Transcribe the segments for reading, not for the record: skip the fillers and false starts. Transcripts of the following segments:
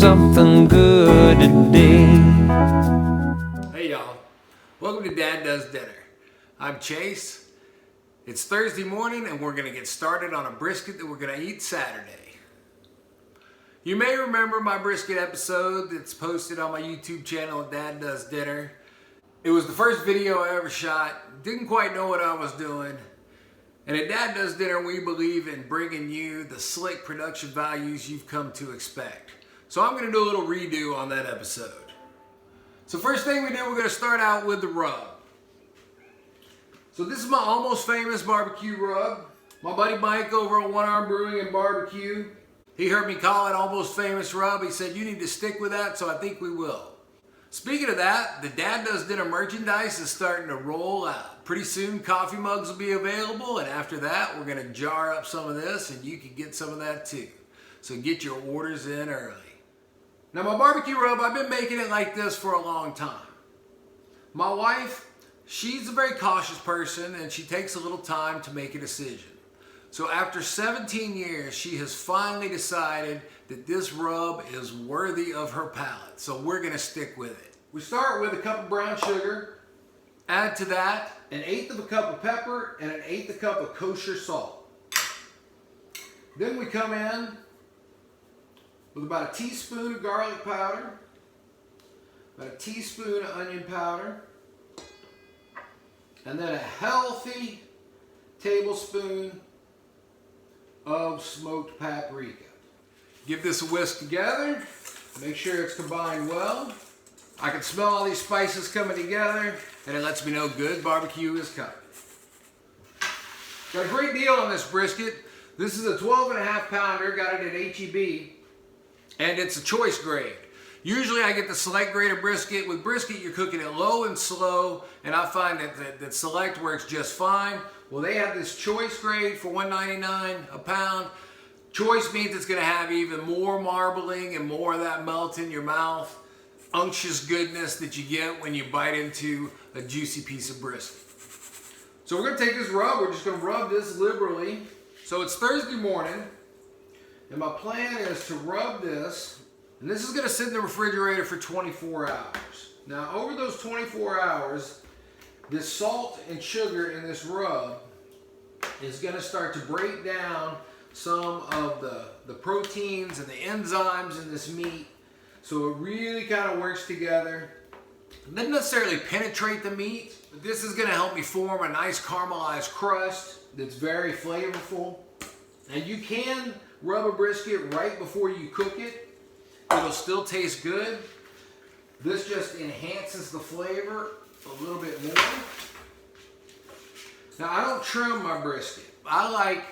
something good today. Hey y'all, welcome to Dad Does Dinner. I'm Chase. It's Thursday morning and we're going to get started on a brisket that we're going to eat Saturday. You may remember my brisket episode that's posted on my YouTube channel, Dad Does Dinner. It was the first video I ever shot, didn't quite know what I was doing. And at Dad Does Dinner, we believe in bringing you the slick production values you've come to expect. So I'm going to do a little redo on that episode. So first thing we do, we're going to start out with the rub. So this is my almost famous barbecue rub. My buddy Mike over at One Arm Brewing and Barbecue, he heard me call it almost famous rub. He said, you need to stick with that, so I think we will. Speaking of that, the Dad Does Dinner merchandise is starting to roll out. Pretty soon coffee mugs will be available, and after that we're going to jar up some of this and you can get some of that too. So get your orders in early. Now my barbecue rub, I've been making it like this for a long time. My wife, she's a very cautious person and she takes a little time to make a decision. So after 17 years, she has finally decided that this rub is worthy of her palate. So we're going to stick with it. We start with a cup of brown sugar. Add to that 1/8 of a cup of pepper and 1/8 a cup of kosher salt. Then we come in with about a teaspoon of garlic powder, about a teaspoon of onion powder, and then a healthy tablespoon of smoked paprika. Give this a whisk together. Make sure it's combined well. I can smell all these spices coming together, and it lets me know good barbecue is coming. Got a great deal on this brisket. This is a 12.5 pounder, got it at H-E-B, and it's a choice grade. Usually I get the select grade of brisket. With brisket, you're cooking it low and slow, and I find that select works just fine. Well, they have this choice grade for $1.99 a pound. Choice means it's going to have even more marbling and more of that melt in your mouth, unctuous goodness that you get when you bite into a juicy piece of brisket. So we're going to take this rub. We're just going to rub this liberally. So it's Thursday morning, and my plan is to rub this, and this is going to sit in the refrigerator for 24 hours. Now, over those 24 hours, this salt and sugar in this rub is going to start to break down some of the proteins and the enzymes in this meat. So it really kind of works together. It doesn't necessarily penetrate the meat, but this is going to help me form a nice caramelized crust that's very flavorful. And you can rub a brisket right before you cook it. It'll still taste good. This just enhances the flavor a little bit more. Now I don't trim my brisket. I like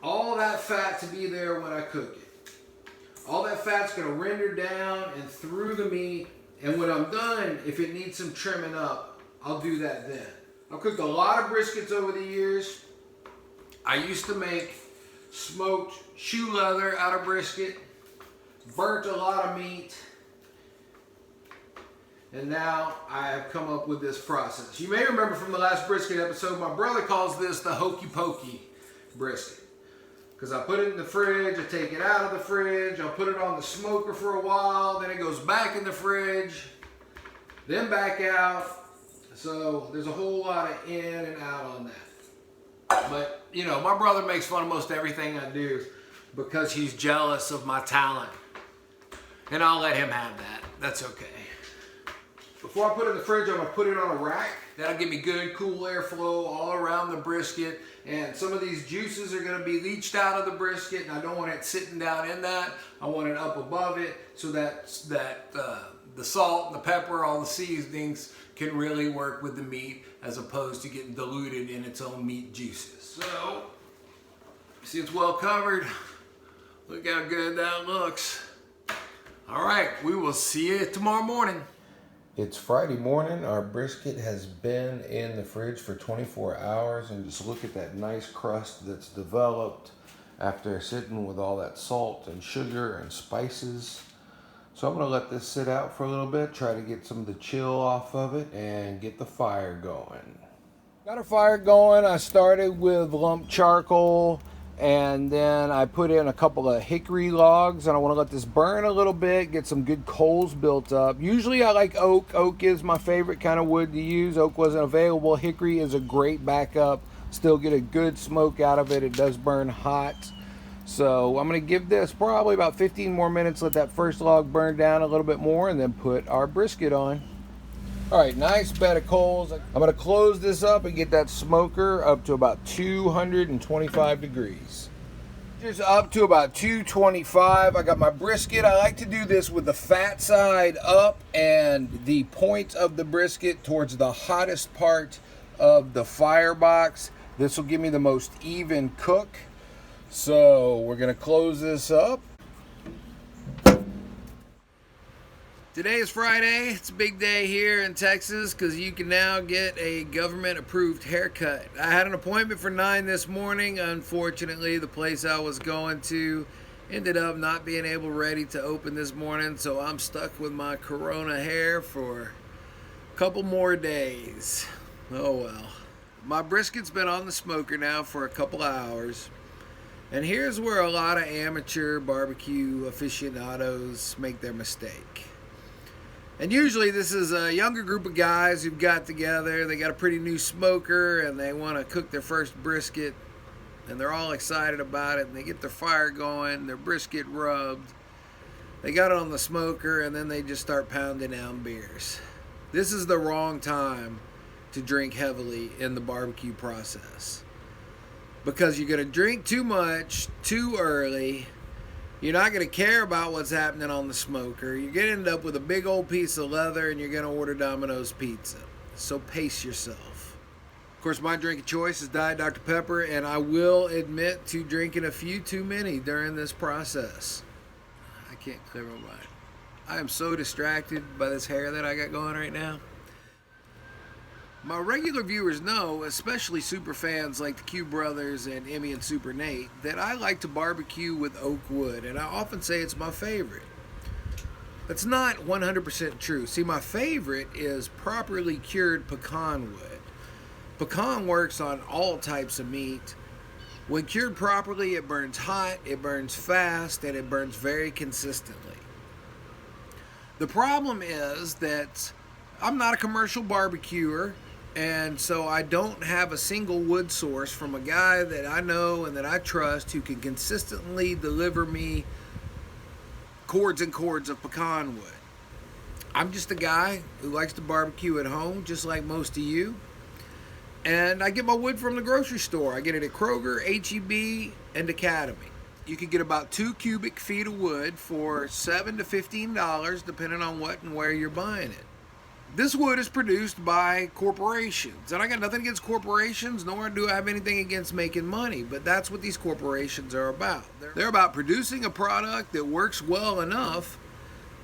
all that fat to be there when I cook it. All that fat's going to render down and through the meat, and when I'm done, if it needs some trimming up, I'll do that then. I've cooked a lot of briskets over the years. I used to make smoked shoe leather out of brisket, burnt a lot of meat, and now I have come up with this process. You may remember from the last brisket episode, my brother calls this the hokey pokey brisket. Because I put it in the fridge, I take it out of the fridge, I'll put it on the smoker for a while, then it goes back in the fridge, then back out. So there's a whole lot of in and out on that. But, you know, my brother makes fun of most everything I do because he's jealous of my talent. And I'll let him have that. That's okay. Before I put it in the fridge, I'm going to put it on a rack. That'll give me good, cool airflow all around the brisket. And some of these juices are going to be leached out of the brisket, and I don't want it sitting down in that. I want it up above it so that the salt and the pepper, all the seasonings can really work with the meat as opposed to getting diluted in its own meat juices. So, see, it's well covered. Look how good that looks. All right, we will see you tomorrow morning. It's Friday morning. Our brisket has been in the fridge for 24 hours, and just look at that nice crust that's developed after sitting with all that salt and sugar and spices. So I'm going to let this sit out for a little bit, try to get some of the chill off of it, and get the fire going. Got a fire going. I started with lump charcoal And then I put in a couple of hickory logs, and I want to let this burn a little bit, get some good coals built up. Usually I like oak. Oak is my favorite kind of wood to use. Oak wasn't available. Hickory is a great backup. Still get a good smoke out of it. It does burn hot. So I'm going to give this probably about 15 more minutes, let that first log burn down a little bit more, and then put our brisket on. All right, nice bed of coals. I'm going to close this up and get that smoker up to about 225 degrees. Just up to about 225. I got my brisket. I like to do this with the fat side up and the point of the brisket towards the hottest part of the firebox. This will give me the most even cook. So we're going to close this up. Today is Friday. It's a big day here in Texas because you can now get a government-approved haircut. I had an appointment for 9 this morning. Unfortunately, the place I was going to ended up not being ready to open this morning, so I'm stuck with my Corona hair for a couple more days. Oh well. My brisket's been on the smoker now for a couple hours. And here's where a lot of amateur barbecue aficionados make their mistake. And usually this is a younger group of guys who've got together, they got a pretty new smoker and they want to cook their first brisket, and they're all excited about it, and they get their fire going, their brisket rubbed, they got it on the smoker, and then they just start pounding down beers. This is the wrong time to drink heavily in the barbecue process, because you're going to drink too much too early. You're not going to care about what's happening on the smoker. You're going to end up with a big old piece of leather, and you're going to order Domino's pizza. So pace yourself. Of course, my drink of choice is Diet Dr. Pepper, and I will admit to drinking a few too many during this process. I can't clear my mind. I am so distracted by this hair that I got going right now. My regular viewers know, especially super fans like the Q Brothers and Emmy and Super Nate, that I like to barbecue with oak wood, and I often say it's my favorite. That's not 100% true. See, my favorite is properly cured pecan wood. Pecan works on all types of meat. When cured properly, it burns hot, it burns fast, and it burns very consistently. The problem is that I'm not a commercial barbecuer, and so I don't have a single wood source from a guy that I know and that I trust who can consistently deliver me cords and cords of pecan wood. I'm just a guy who likes to barbecue at home, just like most of you. And I get my wood from the grocery store. I get it at Kroger, H-E-B, and Academy. You can get about 2 cubic feet of wood for $7 to $15, depending on what and where you're buying it. This wood is produced by corporations, and I got nothing against corporations, nor do I have anything against making money, but that's what these corporations are about. They're about producing a product that works well enough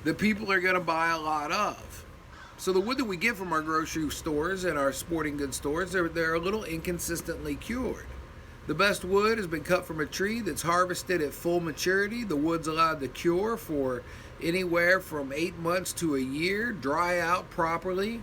that people are going to buy a lot of. So the wood that we get from our grocery stores and our sporting goods stores, they're a little inconsistently cured. The best wood has been cut from a tree that's harvested at full maturity. The wood's allowed to cure for anywhere from 8 months to a year, dry out properly,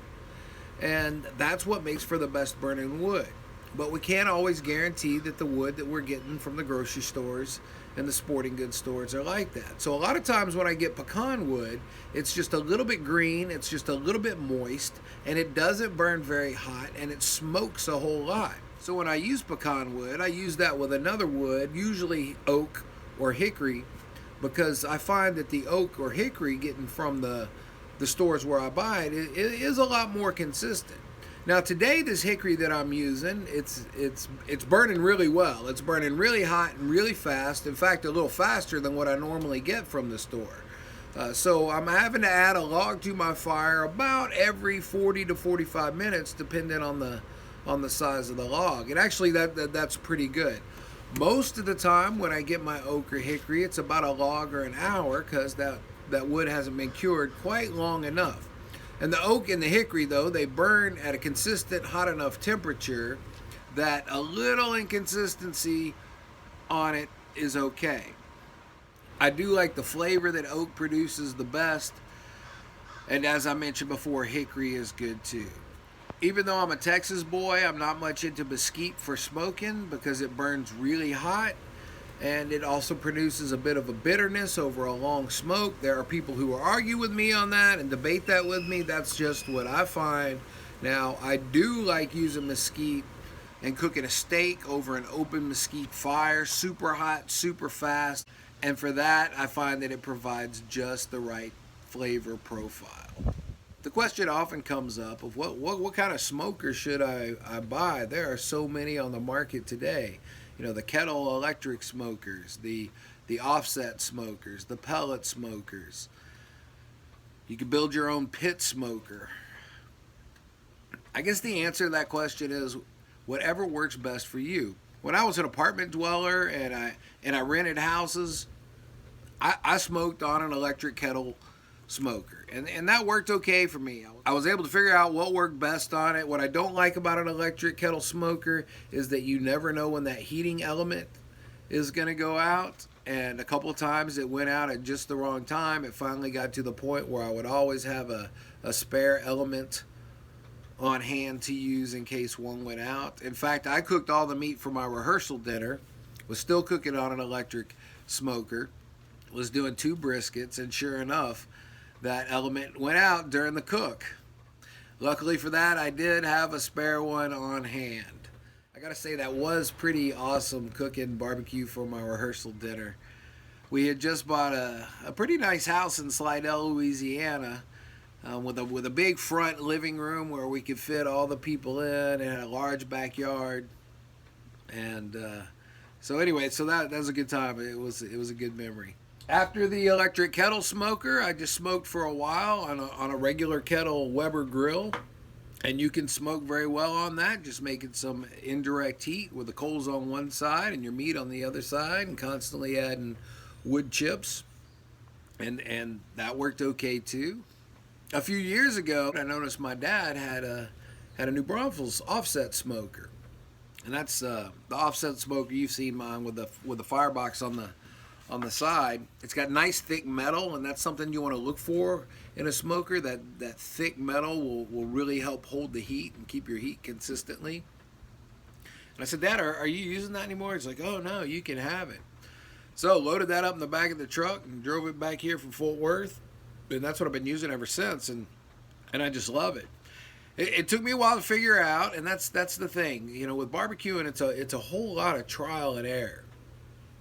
and that's what makes for the best burning wood. But we can't always guarantee that the wood that we're getting from the grocery stores and the sporting goods stores are like that. So a lot of times when I get pecan wood, it's just a little bit green, it's just a little bit moist, and it doesn't burn very hot, and it smokes a whole lot. So when I use pecan wood, I use that with another wood, usually oak or hickory, because I find that the oak or hickory getting from the stores where I buy it is a lot more consistent. Now today, this hickory that I'm using, it's burning really well. It's burning really hot and really fast. In fact, a little faster than what I normally get from the store. So I'm having to add a log to my fire about every 40 to 45 minutes, depending on the size of the log. And actually, that's pretty good. Most of the time when I get my oak or hickory, it's about a log or an hour, because that wood hasn't been cured quite long enough. And the oak and the hickory, though, they burn at a consistent hot enough temperature that a little inconsistency on it is okay. I do like the flavor that oak produces the best, and as I mentioned before, hickory is good too. Even though I'm a Texas boy, I'm not much into mesquite for smoking because it burns really hot. and it also produces a bit of a bitterness over a long smoke. There are people who will argue with me on that and debate that with me. That's just what I find. Now, I do like using mesquite and cooking a steak over an open mesquite fire, super hot, super fast, and for that, I find that it provides just the right flavor profile. The question often comes up of what kind of smoker should I buy? There are so many on the market today. You know, the kettle electric smokers, the offset smokers, the pellet smokers. You can build your own pit smoker. I guess the answer to that question is whatever works best for you. When I was an apartment dweller and I rented houses, I smoked on an electric kettle smoker, and that worked okay for me. I was able to figure out what worked best on it. What I don't like about an electric kettle smoker is that you never know when that heating element is going to go out, and a couple of times it went out at just the wrong time. It finally got to the point where I would always have a spare element on hand to use in case one went out. In fact, I cooked all the meat for my rehearsal dinner, was still cooking on an electric smoker, was doing 2 briskets, and sure enough, that element went out during the cook. Luckily for that, I did have a spare one on hand. I gotta say, that was pretty awesome cooking barbecue for my rehearsal dinner. We had just bought a pretty nice house in Slidell, Louisiana, with a big front living room where we could fit all the people in. It had a large backyard, and so that was a good time. It was a good memory. After the electric kettle smoker, I just smoked for a while on a regular kettle Weber grill, and you can smoke very well on that, just making some indirect heat with the coals on one side and your meat on the other side, and constantly adding wood chips, and that worked okay too. A few years ago, I noticed my dad had a New Braunfels offset smoker, and that's the offset smoker you've seen mine with the firebox on the side. It's got nice thick metal, and that's something you want to look for in a smoker. That thick metal will really help hold the heat and keep your heat consistently. And I said, Dad, are you using that anymore? He's like, oh no, you can have it. So loaded that up in the back of the truck and drove it back here from Fort Worth. And that's what I've been using ever since, and I just love it. It took me a while to figure out, and that's the thing, you know, with barbecuing, it's a whole lot of trial and error.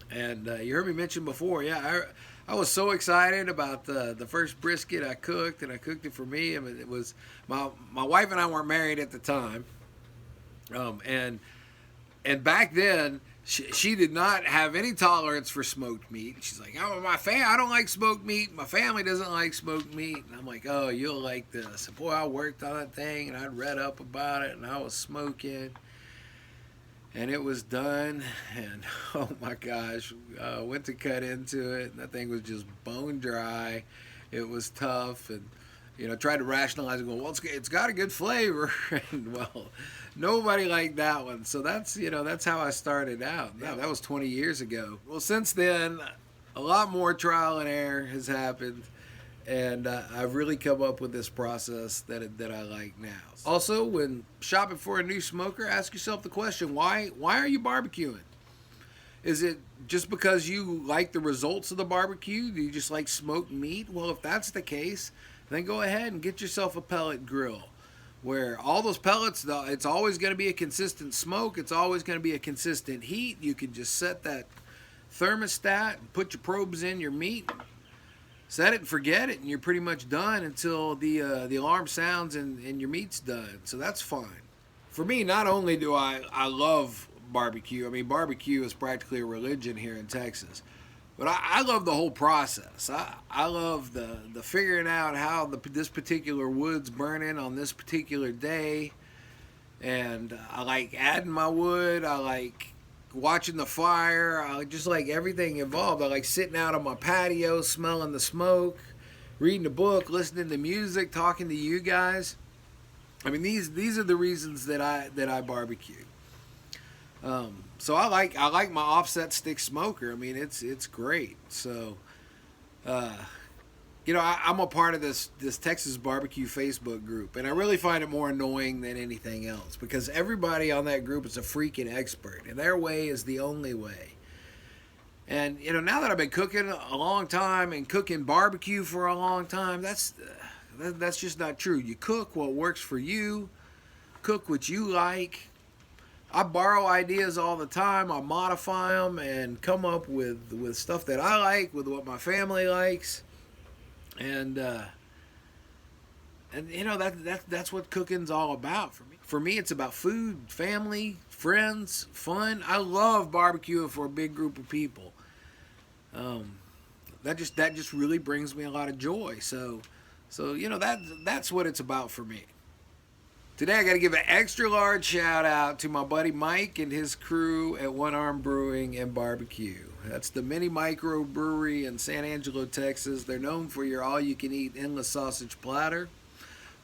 And you heard me mention before, yeah, I was so excited about the first brisket I cooked, and I cooked it for me. I mean, it was my wife and I weren't married at the time, and back then, she did not have any tolerance for smoked meat. She's like, oh, I don't like smoked meat. My family doesn't like smoked meat. And I'm like, oh, you'll like this. And boy, I worked on that thing, and I'd read up about it, and I was smoking. And it was done, and oh my gosh, went to cut into it, and that thing was just bone dry. It was tough, and you know, tried to rationalize it, going, well, it's got a good flavor, and well, nobody liked that one. So that's how I started out. Yeah, that was 20 years ago. Well, since then, a lot more trial and error has happened, and I've really come up with this process that I like now. Also, when shopping for a new smoker, ask yourself the question, why are you barbecuing? Is it just because you like the results of the barbecue? Do you just like smoked meat? Well, if that's the case, then go ahead and get yourself a pellet grill, where all those pellets, it's always going to be a consistent smoke. It's always going to be a consistent heat. You can just set that thermostat and put your probes in your meat, set it and forget it, and you're pretty much done until the alarm sounds and your meat's done. So that's fine. For me, not only do I love barbecue, I mean, barbecue is practically a religion here in Texas, but I love the whole process. I love the figuring out how this particular wood's burning on this particular day, and I like adding my wood. I like watching the fire. I just like everything involved. I like sitting out on my patio, smelling the smoke, reading a book, listening to music, talking to you guys. I mean, these are the reasons that I barbecue. So I like my offset stick smoker. I mean, it's great. So, I'm a part of this Texas barbecue Facebook group, and I really find it more annoying than anything else because everybody on that group is a freaking expert, and their way is the only way. And you know, now that I've been cooking a long time and cooking barbecue for a long time, that's just not true. You cook what works for you, cook what you like. I borrow ideas all the time. I modify them and come up with stuff that I like, with what my family likes, and you know that's what cooking's all about for me. For me, it's about food, family, friends, fun. I love barbecuing for a big group of people. That just really brings me a lot of joy. So you know that's what it's about for me. Today I got to give an extra large shout out to my buddy Mike and his crew at One Arm Brewing and Barbecue. That's the mini micro brewery in San Angelo, Texas. They're known for your all-you-can-eat endless sausage platter.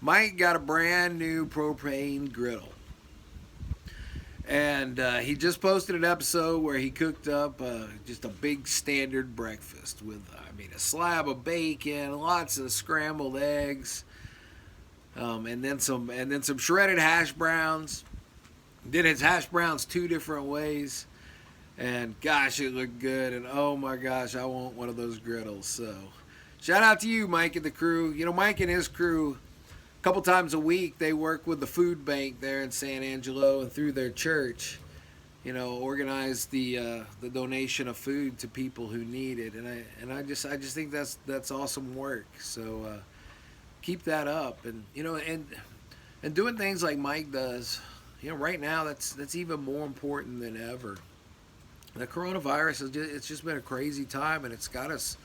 Mike got a brand new propane griddle. And he just posted an episode where he cooked up just a big standard breakfast with, a slab of bacon, lots of scrambled eggs, and then some shredded hash browns. Did his hash browns 2 different ways, and gosh, it looked good. And oh my gosh, I want one of those griddles. So, shout out to you, Mike and the crew. You know, Mike and his crew, couple times a week they work with the food bank there in San Angelo, and through their church, you know, organize the donation of food to people who need it. And I just think that's awesome work. So keep that up, and you know, and doing things like Mike does, you know, right now that's even more important than ever. The coronavirus it's just been a crazy time, and it's got us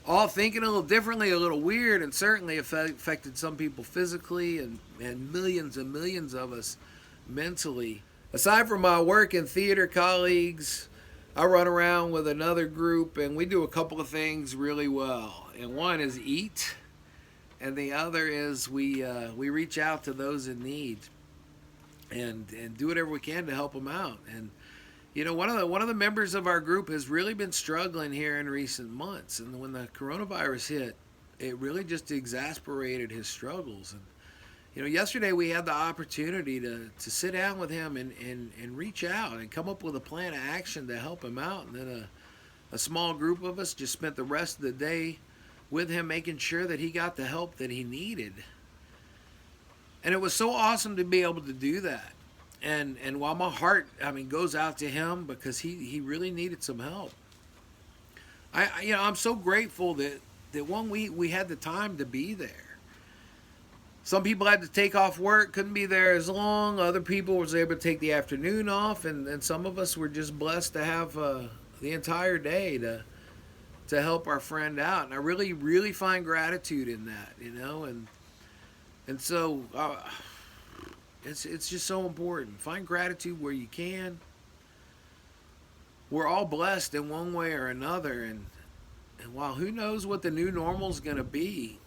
all thinking a little differently, a little weird, and certainly affected some people physically, and millions and millions of us mentally. Aside from my work and theater colleagues, I run around with another group, and we do a couple of things really well. And one is eat, and the other is we reach out to those in need and do whatever we can to help them out. And you know, one of the members of our group has really been struggling here in recent months, and when the coronavirus hit, it really just exasperated his struggles. And you know, yesterday we had the opportunity to sit down with him and reach out and come up with a plan of action to help him out. And then a small group of us just spent the rest of the day with him, making sure that he got the help that he needed. And it was so awesome to be able to do that. And while my heart, goes out to him, because he really needed some help. I'm so grateful that one week we had the time to be there. Some people had to take off work, couldn't be there as long. Other people was able to take the afternoon off, and some of us were just blessed to have the entire day to help our friend out. And I really, really find gratitude in that, you know, and so. It's just so important. Find gratitude where you can. We're all blessed in one way or another, and while who knows what the new normal is going to be,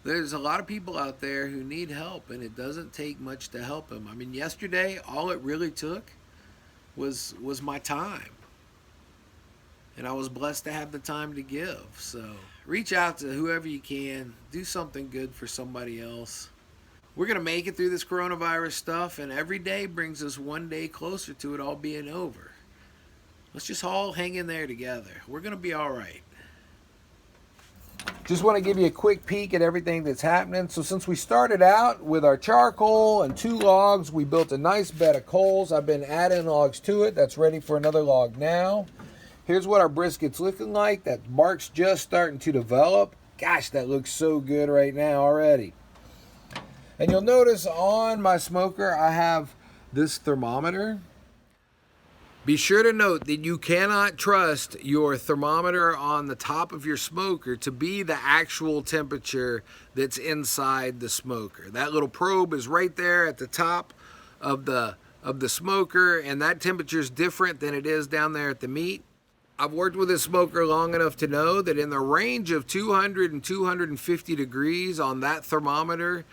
there's a lot of people out there who need help, and it doesn't take much to help them. Yesterday, all it really took was my time, and I was blessed to have the time to give. So reach out to whoever you can. Do something good for somebody else. We're going to make it through this coronavirus stuff, and every day brings us one day closer to it all being over. Let's just all hang in there together. We're going to be all right. Just want to give you a quick peek at everything that's happening. So since we started out with our charcoal and 2 logs, we built a nice bed of coals. I've been adding logs to it. That's ready for another log now. Here's what our brisket's looking like. That bark's just starting to develop. Gosh, that looks so good right now already. And you'll notice on my smoker, I have this thermometer. Be sure to note that you cannot trust your thermometer on the top of your smoker to be the actual temperature that's inside the smoker. That little probe is right there at the top of the smoker, and that temperature is different than it is down there at the meat. I've worked with this smoker long enough to know that in the range of 200 and 250 degrees on that thermometer,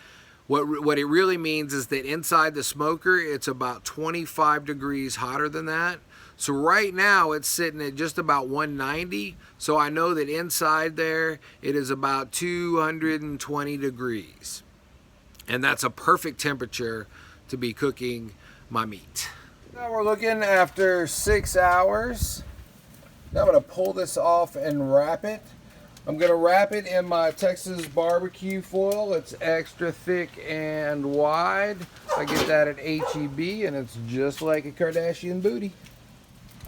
what it really means is that inside the smoker, it's about 25 degrees hotter than that. So right now, it's sitting at just about 190. So I know that inside there, it is about 220 degrees. And that's a perfect temperature to be cooking my meat. Now we're looking after 6 hours. Now I'm going to pull this off and wrap it. I'm going to wrap it in my Texas barbecue foil. It's extra thick and wide. I get that at H-E-B, and it's just like a Kardashian booty.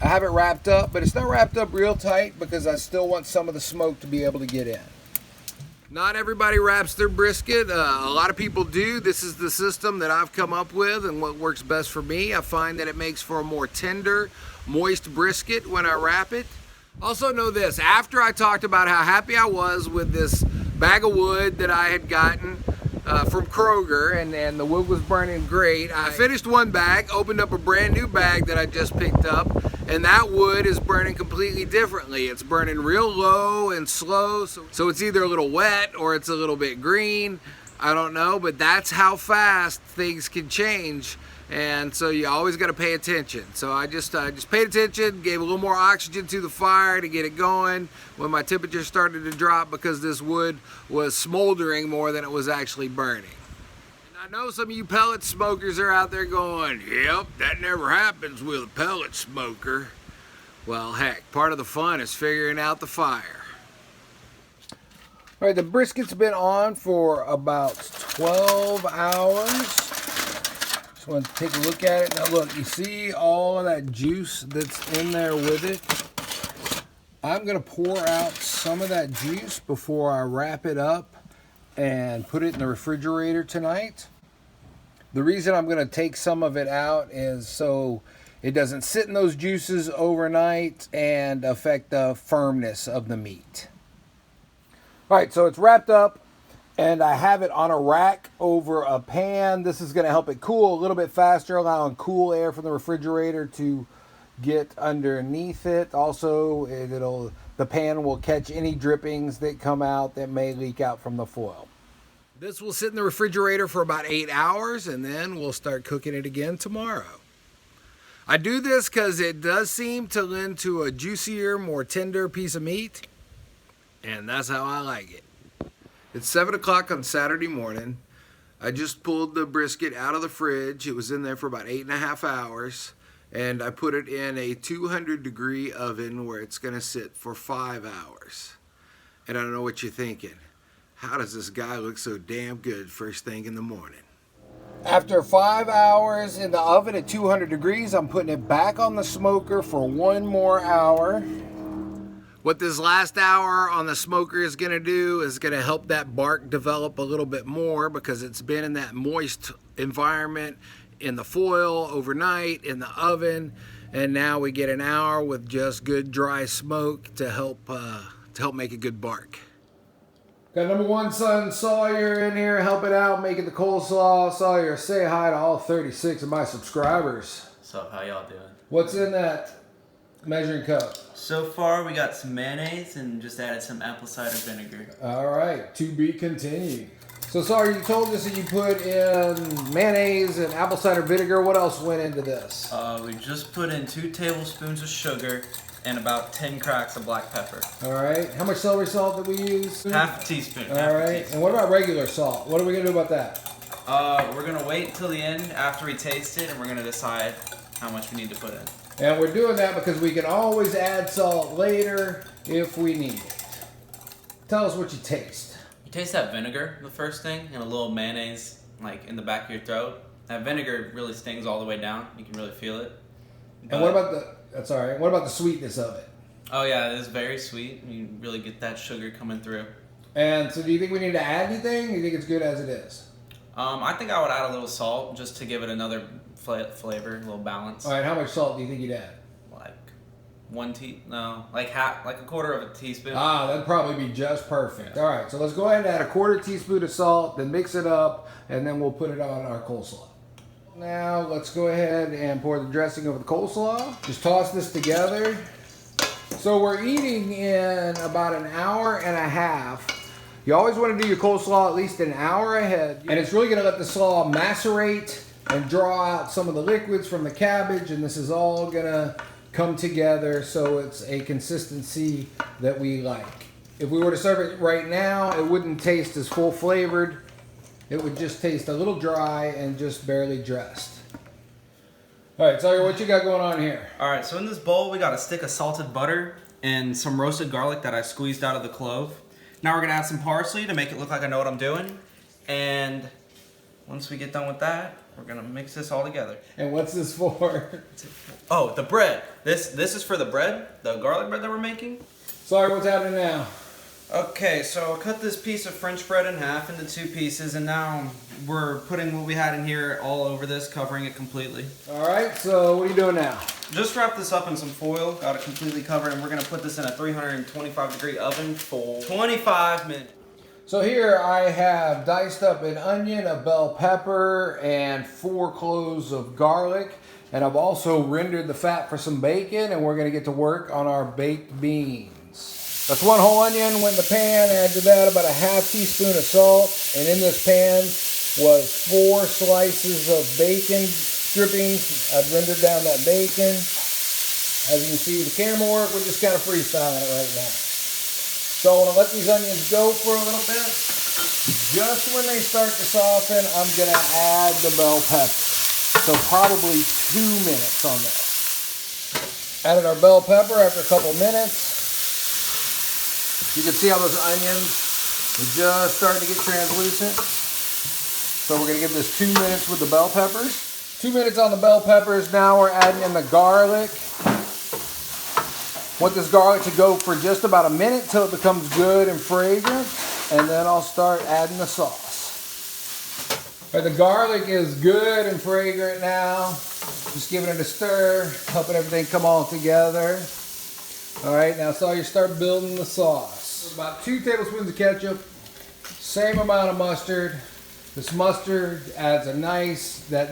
I have it wrapped up, but it's not wrapped up real tight because I still want some of the smoke to be able to get in. Not everybody wraps their brisket. A lot of people do. This is the system that I've come up with and what works best for me. I find that it makes for a more tender, moist brisket when I wrap it. Also know this, after I talked about how happy I was with this bag of wood that I had gotten from Kroger, and the wood was burning great, I finished one bag, opened up a brand new bag that I just picked up, and that wood is burning completely differently. It's burning real low and slow, so it's either a little wet or it's a little bit green. I don't know, but that's how fast things can change. And so you always got to pay attention. So I just paid attention, gave a little more oxygen to the fire to get it going when my temperature started to drop because this wood was smoldering more than it was actually burning. And I know some of you pellet smokers are out there going, yep, that never happens with a pellet smoker. Well, heck, part of the fun is figuring out the fire. All right, the brisket's been on for about 12 hours. Just want to take a look at it. Now look, you see all of that juice that's in there with it? I'm going to pour out some of that juice before I wrap it up and put it in the refrigerator tonight. The reason I'm going to take some of it out is so it doesn't sit in those juices overnight and affect the firmness of the meat. All right, so it's wrapped up. And I have it on a rack over a pan. This is going to help it cool a little bit faster, allowing cool air from the refrigerator to get underneath it. Also, the pan will catch any drippings that come out that may leak out from the foil. This will sit in the refrigerator for about 8 hours, and then we'll start cooking it again tomorrow. I do this because it does seem to lend to a juicier, more tender piece of meat, and that's how I like it. It's 7 o'clock on Saturday morning. I just pulled the brisket out of the fridge. It was in there for about 8.5 hours. And I put it in a 200-degree oven where it's going to sit for 5 hours. And I don't know what you're thinking. How does this guy look so damn good first thing in the morning? After 5 hours in the oven at 200 degrees, I'm putting it back on the smoker for 1 more hour. What this last hour on the smoker is going to do is going to help that bark develop a little bit more because it's been in that moist environment in the foil overnight, in the oven, and now we get an hour with just good dry smoke to help make a good bark. Got number one son Sawyer in here helping out, making the coleslaw. Sawyer, say hi to all 36 of my subscribers. What's up? How y'all doing? What's in that measuring cup? So far, we got some mayonnaise and just added some apple cider vinegar. All right, to be continued. So, Sawyer, you told us that you put in mayonnaise and apple cider vinegar. What else went into this? We just put in 2 tablespoons of sugar and about 10 cracks of black pepper. All right. How much celery salt did we use? Half a teaspoon. All right. And what about regular salt? What are we going to do about that? We're going to wait until the end after we taste it, and we're going to decide how much we need to put in. And we're doing that because we can always add salt later if we need it. Tell us what you taste. You taste that vinegar, the first thing, and a little mayonnaise, like in the back of your throat. That vinegar really stings all the way down. You can really feel it. And what about what about the sweetness of it? Oh yeah, it is very sweet. You really get that sugar coming through. And so do you think we need to add anything? Or do you think it's good as it is? I think I would add a little salt just to give it another flavor, a little balance. All right, how much salt do you think you'd add? Like a quarter of a teaspoon. Ah, that'd probably be just perfect. All right, so let's go ahead and add a quarter teaspoon of salt, then mix it up, and then we'll put it on our coleslaw. Now let's go ahead and pour the dressing over the coleslaw. Just toss this together. So we're eating in about an hour and a half. You always want to do your coleslaw at least an hour ahead. And it's really going to let the slaw macerate and draw out some of the liquids from the cabbage. And this is all going to come together so it's a consistency that we like. If we were to serve it right now, it wouldn't taste as full flavored. It would just taste a little dry and just barely dressed. All right, Sawyer, what you got going on here? All right, so in this bowl, we got a stick of salted butter and some roasted garlic that I squeezed out of the clove. Now we're gonna add some parsley to make it look like I know what I'm doing. And once we get done with that, we're gonna mix this all together. And what's this for? Oh, the bread. This is for the bread, the garlic bread that we're making. Sorry, what's happening now? Okay, so I cut this piece of French bread in half into 2 pieces, and now we're putting what we had in here all over this, covering it completely. All right, so what are you doing now? Just wrap this up in some foil, got it completely covered, and we're gonna put this in a 325-degree oven for 25 minutes. So here I have diced up an onion, a bell pepper, and 4 cloves of garlic. And I've also rendered the fat for some bacon, and we're gonna get to work on our baked beans. That's 1 whole onion, went in the pan, add to that about a ½ teaspoon of salt. And in this pan was 4 slices of bacon strippings. I've rendered down that bacon. As you can see with the camera work, we're just kind of freestyling it right now. So I want to let these onions go for a little bit. Just when they start to soften, I'm going to add the bell pepper. So probably 2 minutes on this. Added our bell pepper after a couple minutes. You can see how those onions are just starting to get translucent. So we're going to give this 2 minutes with the bell peppers. 2 minutes on the bell peppers. Now we're adding in the garlic. Want this garlic to go for just about a minute till it becomes good and fragrant. And then I'll start adding the sauce. All right, the garlic is good and fragrant now. Just giving it a stir, helping everything come all together. All right, now Sawyer, start building the sauce. About 2 tablespoons of ketchup, same amount of mustard. This mustard adds that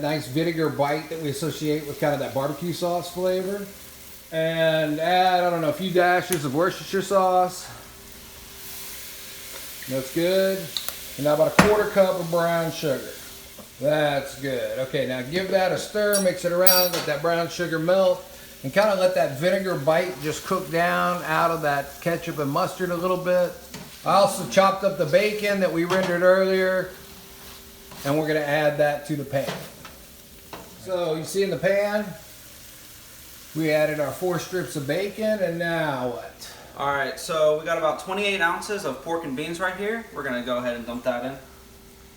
nice vinegar bite that we associate with kind of that barbecue sauce flavor. And add, I don't know, a few dashes of Worcestershire sauce. That's good. And now about a 1/4 cup of brown sugar. That's good. Okay, now give that a stir, mix it around, let that brown sugar melt, and kind of let that vinegar bite just cook down out of that ketchup and mustard a little bit. I also chopped up the bacon that we rendered earlier, and we're going to add that to the pan. So you see in the pan, we added our 4 strips of bacon, and now what? All right, so we got about 28 ounces of pork and beans right here. We're gonna go ahead and dump that in.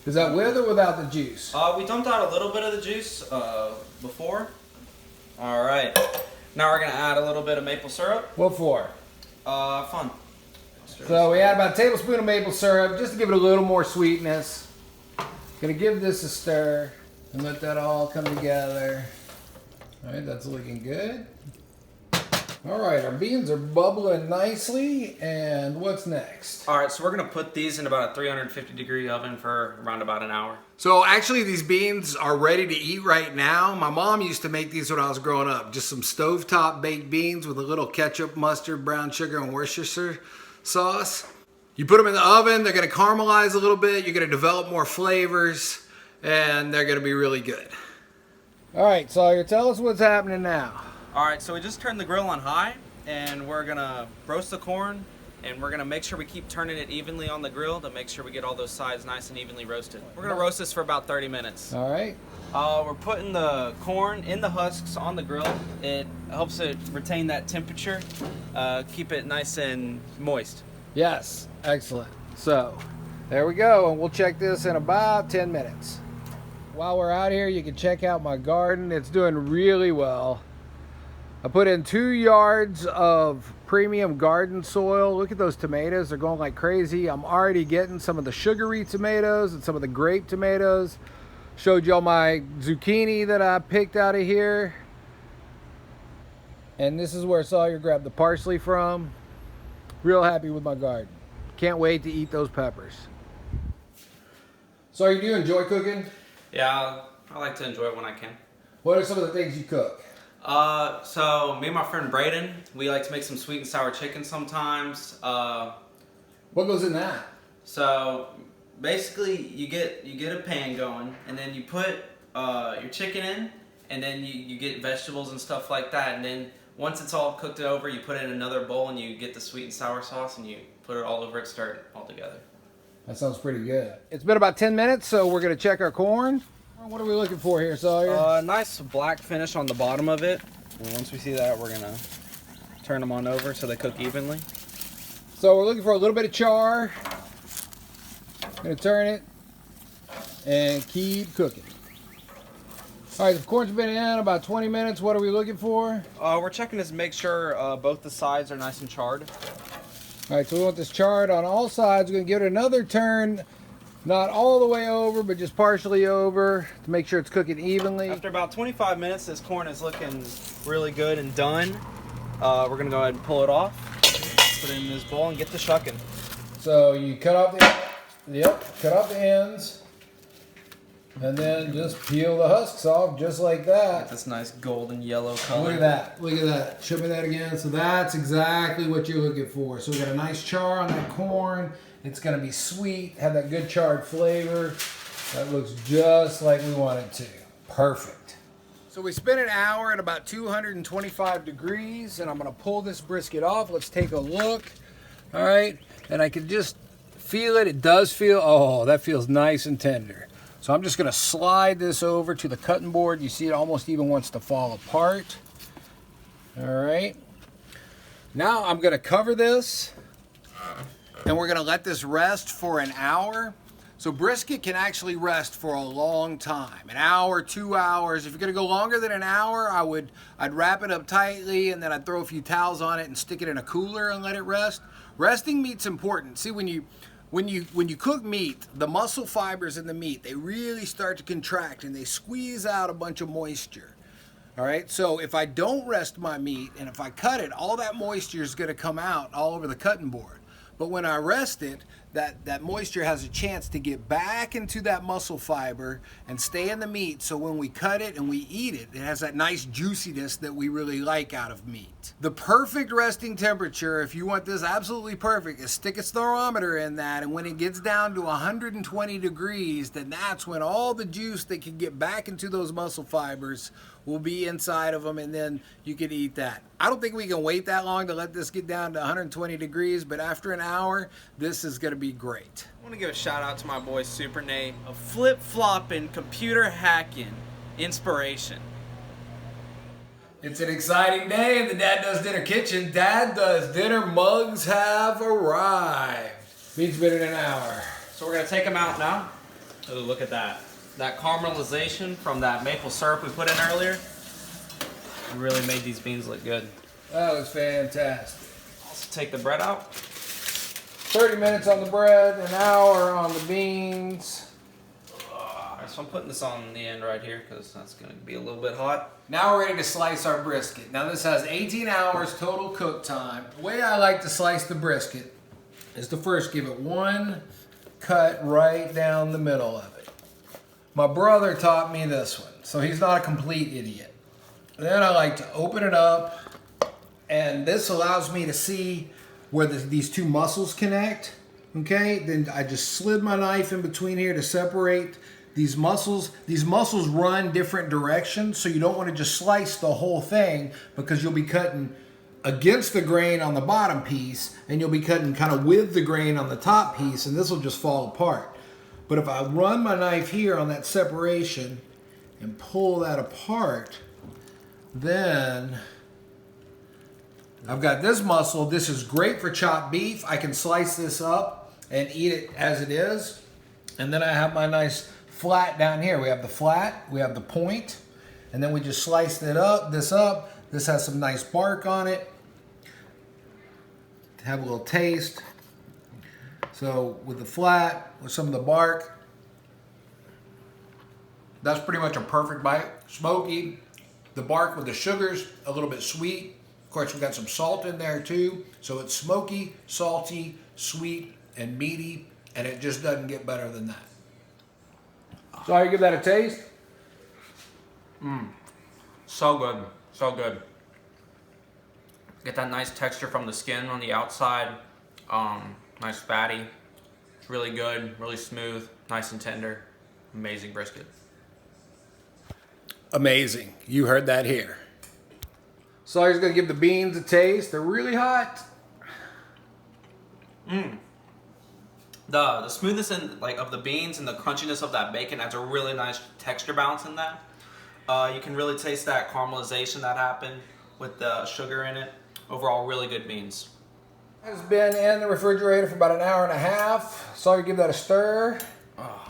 Is that with or without the juice? We dumped out a little bit of the juice before. All right, now we're gonna add a little bit of maple syrup. What for? Fun. So we add about a tablespoon of maple syrup just to give it a little more sweetness. Gonna give this a stir and let that all come together. All right, that's looking good. All right, our beans are bubbling nicely, and what's next? All right, so we're gonna put these in about a 350-degree oven for around about an hour. So actually these beans are ready to eat right now. My mom used to make these when I was growing up. Just some stovetop baked beans with a little ketchup, mustard, brown sugar, and Worcestershire sauce. You put them in the oven, they're gonna caramelize a little bit, you're gonna develop more flavors, and they're gonna be really good. All right, Sawyer, tell us what's happening now. All right, so we just turned the grill on high, and we're gonna roast the corn, and we're gonna make sure we keep turning it evenly on the grill to make sure we get all those sides nice and evenly roasted. We're gonna roast this for about 30 minutes. All right. We're putting the corn in the husks on the grill. It helps it retain that temperature, keep it nice and moist. Yes, excellent. So, there we go, and we'll check this in about 10 minutes. While we're out here, you can check out my garden. It's doing really well. I put in 2 yards of premium garden soil. Look at those tomatoes, they're going like crazy. I'm already getting some of the sugary tomatoes and some of the grape tomatoes. Showed y'all my zucchini that I picked out of here. And this is where Sawyer grabbed the parsley from. Real happy with my garden. Can't wait to eat those peppers. Sawyer, do you enjoy cooking? Yeah, I like to enjoy it when I can. What are some of the things you cook? So me and my friend Braden, we like to make some sweet and sour chicken sometimes. What goes in that? So basically you get a pan going, and then you put your chicken in, and then you get vegetables and stuff like that, and then once it's all cooked over, you put it in another bowl and you get the sweet and sour sauce and you put it all over it, stir it all together. That sounds pretty good. It's been about 10 minutes, so we're gonna check our corn. What are we looking for here, Sawyer? Nice black finish on the bottom of it. And once we see that, we're gonna turn them on over so they cook evenly. So we're looking for a little bit of char. Gonna turn it and keep cooking. All right, the corn's been in about 20 minutes. What are we looking for? We're checking to make sure both the sides are nice and charred. All right, so we want this charred on all sides. We're gonna give it another turn, not all the way over, but just partially over to make sure it's cooking evenly. After about 25 minutes, this corn is looking really good and done. We're gonna go ahead and pull it off, put it in this bowl, and get to shucking. So you cut off the ends, and then just peel the husks off just like that. Get this nice golden yellow color. Look at that. Look at that. Show me that again. So that's exactly what you're looking for. So we got a nice char on that corn. It's going to be sweet, have that good charred flavor. That looks just like we want it to. Perfect. So we spent an hour at about 225 degrees, and I'm going to pull this brisket off. Let's take a look. All right. And I can just feel it. It does feel, oh, that feels nice and tender. So I'm just going to slide this over to the cutting board. You see it almost even wants to fall apart. All right. Now I'm going to cover this, and we're going to let this rest for an hour. So brisket can actually rest for a long time, an hour, 2 hours. If you're going to go longer than an hour, I'd wrap it up tightly, and then I'd throw a few towels on it and stick it in a cooler and let it rest. Resting meat's important. See, when you cook meat, the muscle fibers in the meat, they really start to contract and they squeeze out a bunch of moisture. All right, so if I don't rest my meat and if I cut it, all that moisture is going to come out all over the cutting board. But when I rest it, that moisture has a chance to get back into that muscle fiber and stay in the meat, so when we cut it and we eat it, it has that nice juiciness that we really like out of meat. The perfect resting temperature, if you want this absolutely perfect, is stick a thermometer in that, and when it gets down to 120 degrees, then that's when all the juice that can get back into those muscle fibers will be inside of them, and then you can eat that. I don't think we can wait that long to let this get down to 120 degrees, but after an hour, this is gonna be great. I want to give a shout out to my boy Super Nate, a flip-flopping, computer hacking inspiration. It's an exciting day in the Dad Does Dinner kitchen. Dad Does Dinner mugs have arrived. Meat's been in an hour. So we're gonna take them out now. Oh, look at that. That caramelization from that maple syrup we put in earlier. We really made these beans look good. That was fantastic. Also take the bread out. 30 minutes on the bread, an hour on the beans. So I'm putting this on the end right here because that's going to be a little bit hot. Now we're ready to slice our brisket. Now this has 18 hours total cook time. The way I like to slice the brisket is to first give it one cut right down the middle of it. My brother taught me this one, so he's not a complete idiot. Then I like to open it up, and this allows me to see where these two muscles connect. Okay, then I just slid my knife in between here to separate these muscles. These muscles run different directions, so you don't want to just slice the whole thing, because you'll be cutting against the grain on the bottom piece, and you'll be cutting kind of with the grain on the top piece, and this will just fall apart. But if I run my knife here on that separation and pull that apart, then I've got this muscle. This is great for chopped beef. I can slice this up and eat it as it is. And then I have my nice flat down here. We have the flat, we have the point, and then we just sliced it up. This has some nice bark on it. Have a little taste. So with the flat, with some of the bark, that's pretty much a perfect bite. Smoky, the bark with the sugars, a little bit sweet. Of course, we've got some salt in there too. So it's smoky, salty, sweet, and meaty, and it just doesn't get better than that. So how you give that a taste? So good, so good. Get that nice texture from the skin on the outside. Nice fatty. It's really good, really smooth, nice and tender. Amazing brisket. Amazing. You heard that here. Sawyer's gonna give the beans a taste. They're really hot. The smoothness of the beans and the crunchiness of that bacon adds a really nice texture balance in that. You can really taste that caramelization that happened with the sugar in it. Overall, really good beans. It's been in the refrigerator for about an hour and a half. So you give that a stir.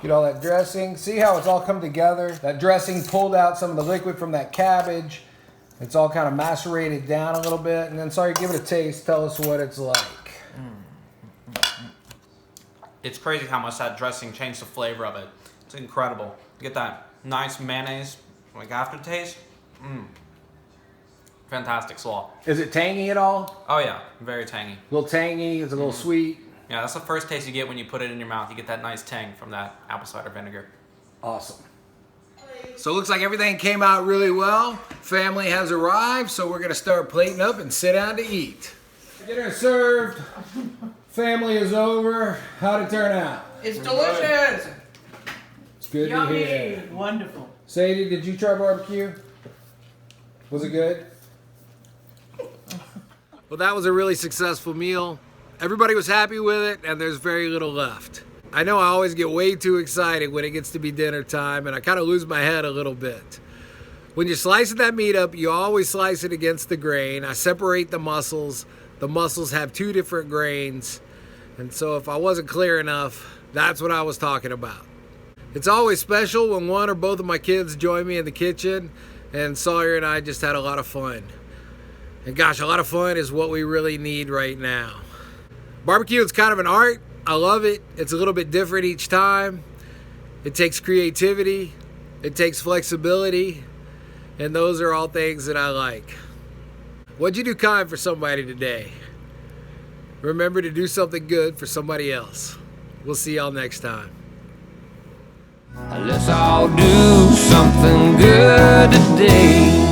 Get all that dressing. See how it's all come together? That dressing pulled out some of the liquid from that cabbage. It's all kind of macerated down a little bit. And then, sorry, give it a taste. Tell us what it's like. It's crazy how much that dressing changed the flavor of it. It's incredible. You get that nice mayonnaise, like aftertaste. Fantastic slaw. Is it tangy at all? Oh yeah, very tangy. A little tangy. It's a little sweet. Yeah, that's the first taste you get when you put it in your mouth. You get that nice tang from that apple cider vinegar. Awesome. So it looks like everything came out really well. Family has arrived, so we're gonna start plating up and sit down to eat. Dinner served. Family is over. How'd it turn out? It's delicious. It's good to hear. Yummy. Wonderful. Sadie, did you try barbecue? Was it good? Well, that was a really successful meal. Everybody was happy with it, and there's very little left. I know I always get way too excited when it gets to be dinner time, and I kind of lose my head a little bit. When you're slicing that meat up, you always slice it against the grain. I separate the muscles. The muscles have 2 different grains, and so if I wasn't clear enough, that's what I was talking about. It's always special when one or both of my kids join me in the kitchen, and Sawyer and I just had a lot of fun. And gosh, a lot of fun is what we really need right now. Barbecue is kind of an art. I love it. It's a little bit different each time. It takes creativity. It takes flexibility. And those are all things that I like. What'd you do kind for somebody today? Remember to do something good for somebody else. We'll see y'all next time. Let's all do something good today.